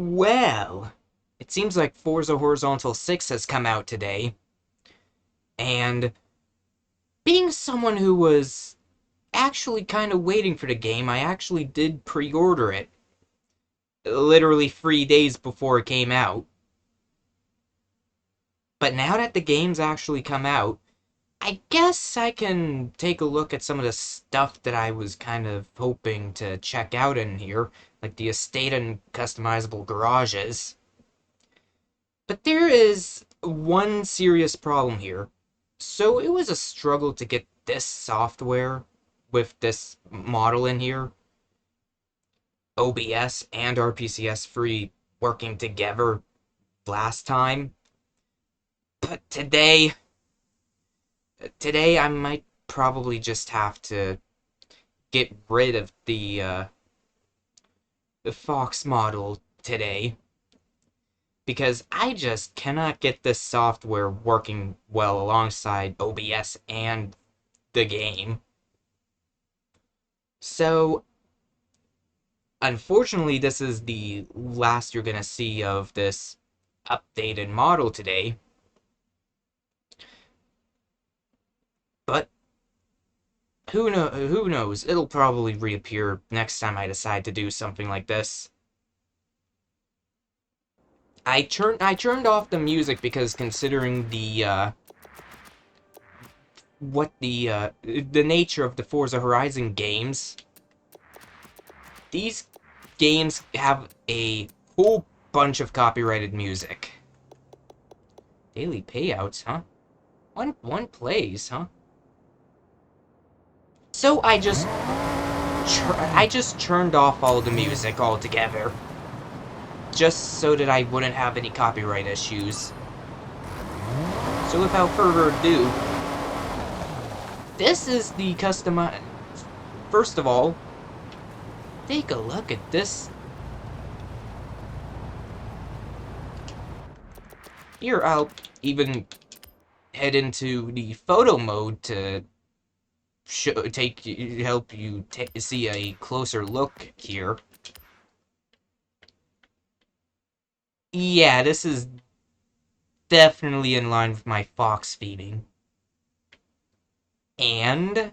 Well, it seems like Forza Horizontal 6 has come out today, and being someone who was actually kind of waiting for the game, I actually did pre-order it, literally 3 days before it came out. But now that the game's actually come out, I guess I can take a look at some of the stuff that I was kind of hoping to check out in here, like the estate and customizable garages. But there is one serious problem here. So it was a struggle to get this software with this model in here, OBS and RPCS free, working together last time. But today I might probably just have to get rid of the Fox model today, because I just cannot get this software working well alongside OBS and the game. So, unfortunately, this is the last you're gonna see of this updated model today. But who knows? It'll probably reappear next time I decide to do something like this. I turned off the music because, considering the the nature of the Forza Horizon games, these games have a whole bunch of copyrighted music. Daily payouts, huh? One plays, huh? So I just turned off all the music altogether, just so that I wouldn't have any copyright issues. So without further ado, this is the customized. First of all, take a look at this. Here, I'll even head into the photo mode to help you see a closer look here. Yeah, this is definitely in line with my Fox feeding. And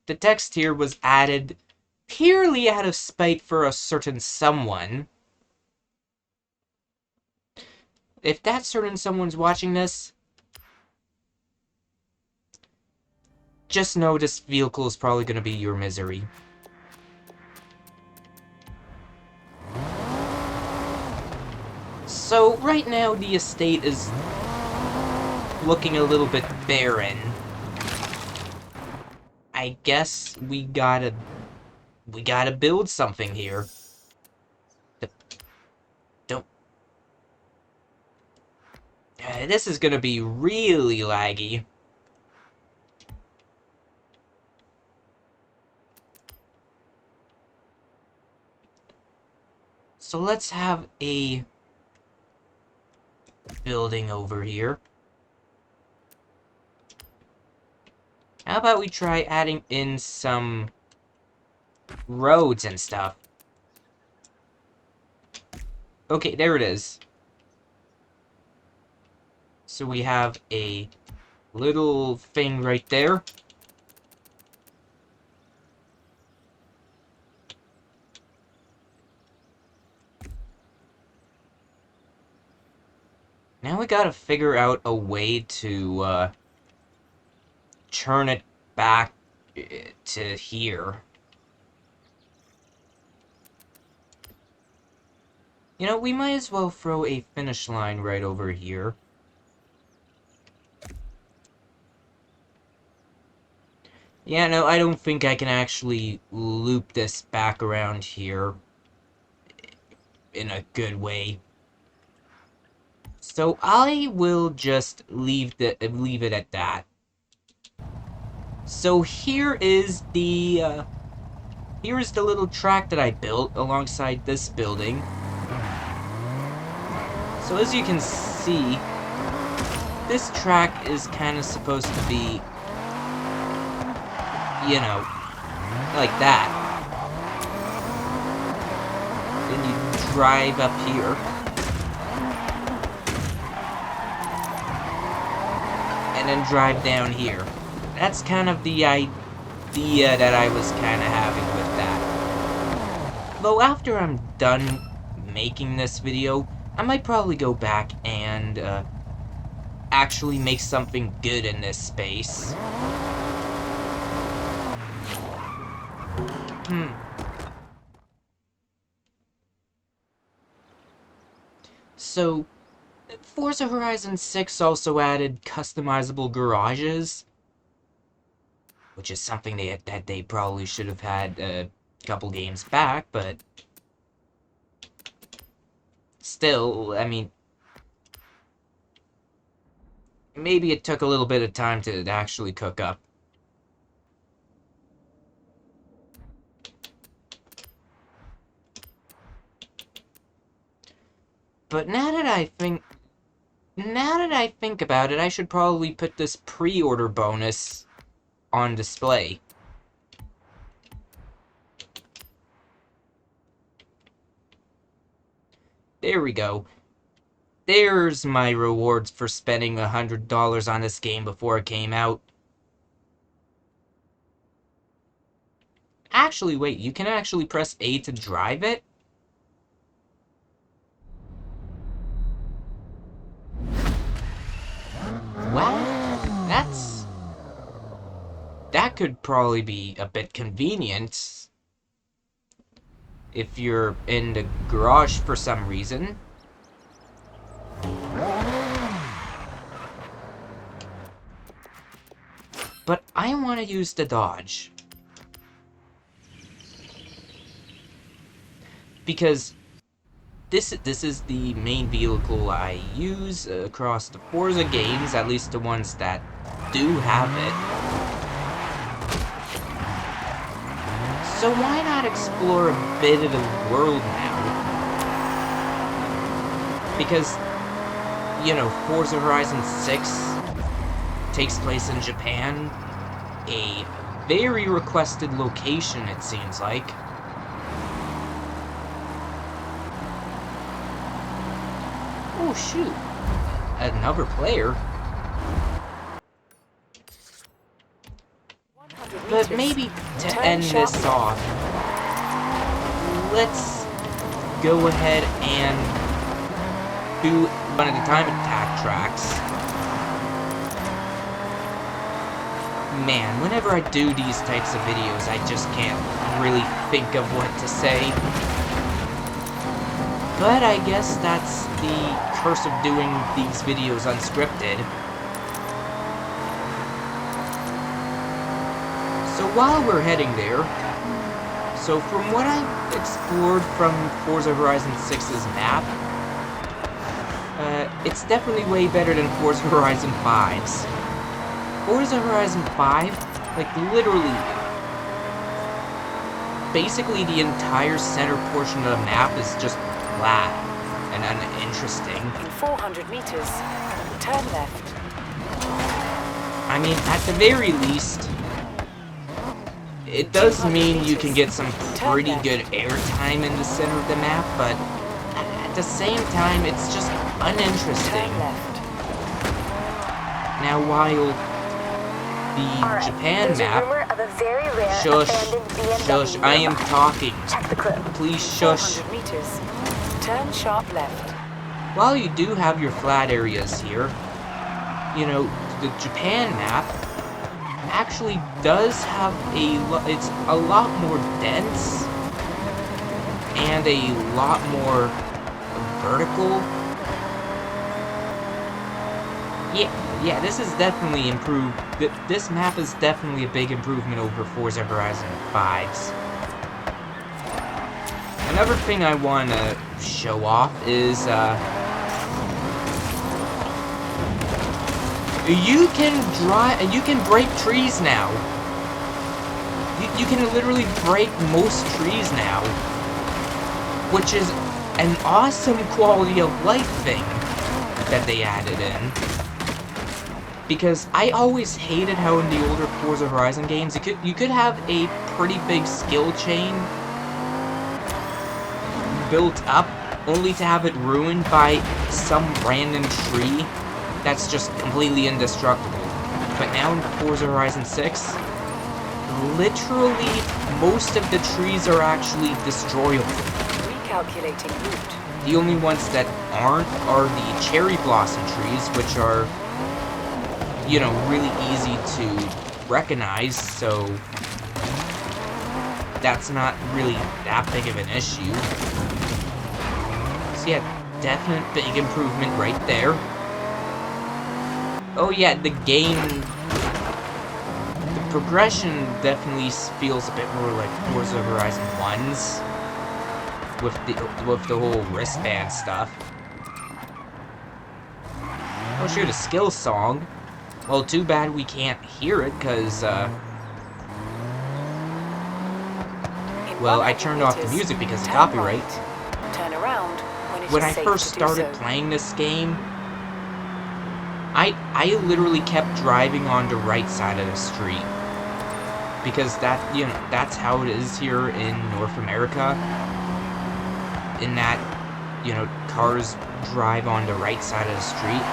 the text here was added purely out of spite for a certain someone. If that certain someone's watching this, just know this vehicle is probably going to be your misery. So, right now, the estate is looking a little bit barren. I guess we gotta build something here. This is gonna be really laggy. So let's have a building over here. How about we try adding in some roads and stuff? Okay, there it is. So we have a little thing right there. Now we gotta figure out a way to turn it back to here. You know, we might as well throw a finish line right over here. Yeah, no, I don't think I can actually loop this back around here in a good way. So I will just leave it at that. So here is the little track that I built alongside this building. So as you can see, this track is kind of supposed to be, you know, like that. then you drive up here. And then drive down here. That's kind of the idea that I was kind of having with that. Though after I'm done making this video, I might probably go back and actually make something good in this space. So, Forza Horizon 6 also added customizable garages, which is something that they probably should have had a couple games back, but still, I mean, maybe it took a little bit of time to actually cook up. But now that I think about it, I should probably put this pre-order bonus on display. There we go. There's my rewards for spending $100 on this game before it came out. Actually, wait, you can actually press A to drive it? Wow, that could probably be a bit convenient if you're in the garage for some reason. But I want to use the Dodge. Because this is the main vehicle I use across the Forza games, at least the ones that do have it. So why not explore a bit of the world now? Because, you know, Forza Horizon 6 takes place in Japan, a very requested location, it seems like. Oh shoot, another player. But maybe to end this off, let's go ahead and do one of the time attack tracks. Man, whenever I do these types of videos, I just can't really think of what to say. But I guess that's the curse of doing these videos unscripted. So while we're heading there, so from what I've explored from Forza Horizon 6's map, it's definitely way better than Forza Horizon 5's. Forza Horizon 5, like literally, basically the entire center portion of the map is just flat and uninteresting. In 400 meters, turn left. I mean, at the very least, it does mean you can get some pretty good airtime in the center of the map, but at the same time, it's just uninteresting. Now, while the Japan map... Shush, I am talking. Please shush. Turn sharp left. While you do have your flat areas here, you know, the Japan map actually does have it's a lot more dense and a lot more vertical. Yeah, this is definitely improved. This map is definitely a big improvement over Forza Horizon 5's. Another thing I want to show off is, you can break trees now. You can literally break most trees now, which is an awesome quality of life thing that they added in. Because I always hated how in the older Forza Horizon games, you could have a pretty big skill chain, built up, only to have it ruined by some random tree that's just completely indestructible. But now in Forza Horizon 6, literally most of the trees are actually destroyable. Recalculating route. The only ones that aren't are the cherry blossom trees, which are, you know, really easy to recognize, so that's not really that big of an issue. So yeah, definite big improvement right there. Oh yeah, the progression definitely feels a bit more like Forza Horizon 1's with the whole wristband stuff. Oh shoot, a skill song. Well, too bad we can't hear it, because, well, I turned off the music because of copyright. Turn around when I first started playing this game, I literally kept driving on the right side of the street. Because that, you know, that's how it is here in North America. In that, you know, cars drive on the right side of the street.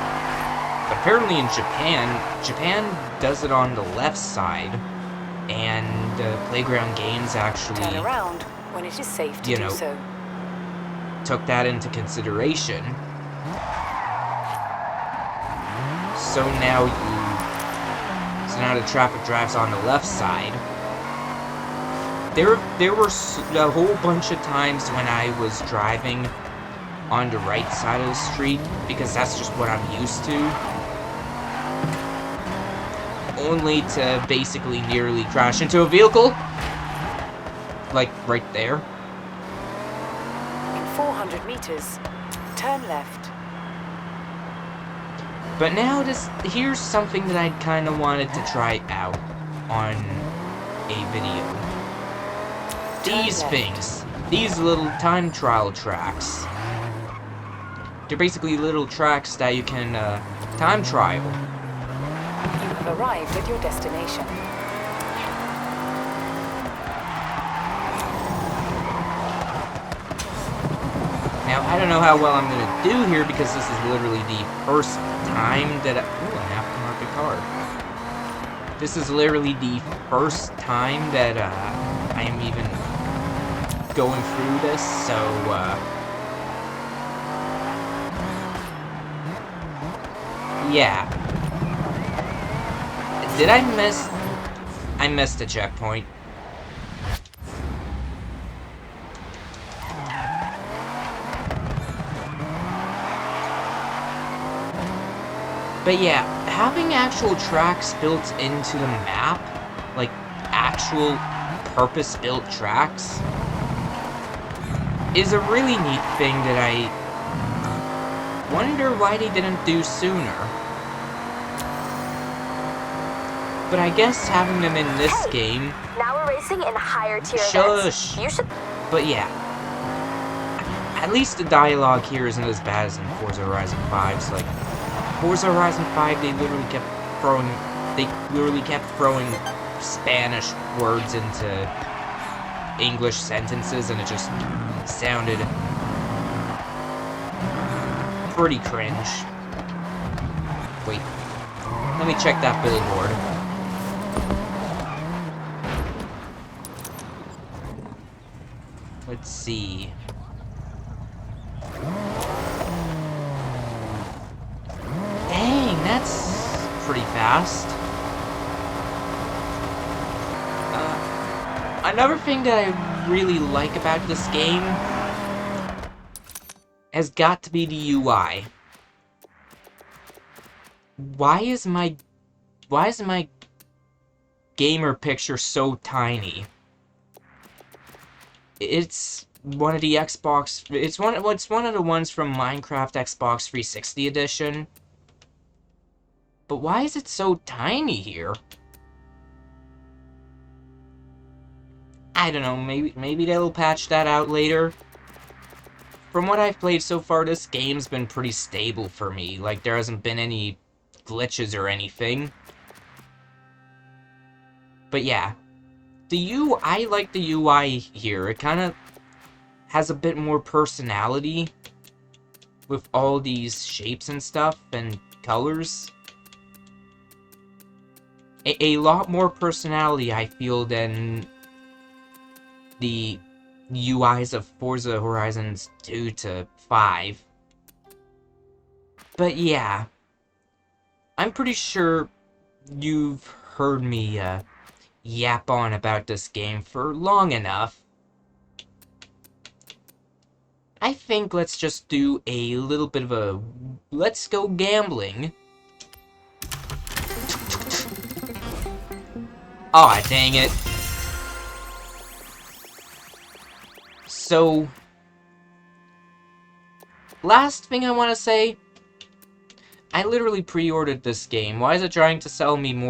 But apparently in Japan does it on the left side. And Playground Games actually, turn around when it is safe to do so. Took that into consideration. So now the traffic drives on the left side. There were a whole bunch of times when I was driving on the right side of the street, because that's just what I'm used to. Only to basically nearly crash into a vehicle. Like, right there. In 400 meters, turn left. But now here's something that I kind of wanted to try out on a video. These things. These little time trial tracks. They're basically little tracks that you can time trial. You have arrived at your destination. Now, I don't know how well I'm going to do here, because this is literally the first time that ooh, an aftermarket car. This is literally the first time that I am even going through this, so yeah. Did I miss? I missed a checkpoint. But yeah, having actual tracks built into the map, like actual purpose-built tracks, is a really neat thing that I wonder why they didn't do sooner. But I guess having them in this game... Now we're racing in higher tier events. You should... But yeah. At least the dialogue here isn't as bad as in Forza Horizon 5's, like... Forza Horizon 5, they literally kept throwing Spanish words into English sentences, and it just sounded pretty cringe. Wait, let me check that billboard. Let's see. That's pretty fast. Another thing that I really like about this game has got to be the UI. Why is my gamer picture so tiny? It's one of the Xbox. It's one of the ones from Minecraft Xbox 360 edition. But why is it so tiny here? I don't know, maybe they'll patch that out later. From what I've played so far, this game's been pretty stable for me. Like, there hasn't been any glitches or anything. But yeah. I like the UI here. It kind of has a bit more personality with all these shapes and stuff and colors. A lot more personality, I feel, than the UIs of Forza Horizons 2 to 5. But yeah, I'm pretty sure you've heard me yap on about this game for long enough. I think let's just do a little bit of a let's go gambling. Aw, dang it. So, last thing I want to say, I literally pre-ordered this game. Why is it trying to sell me more?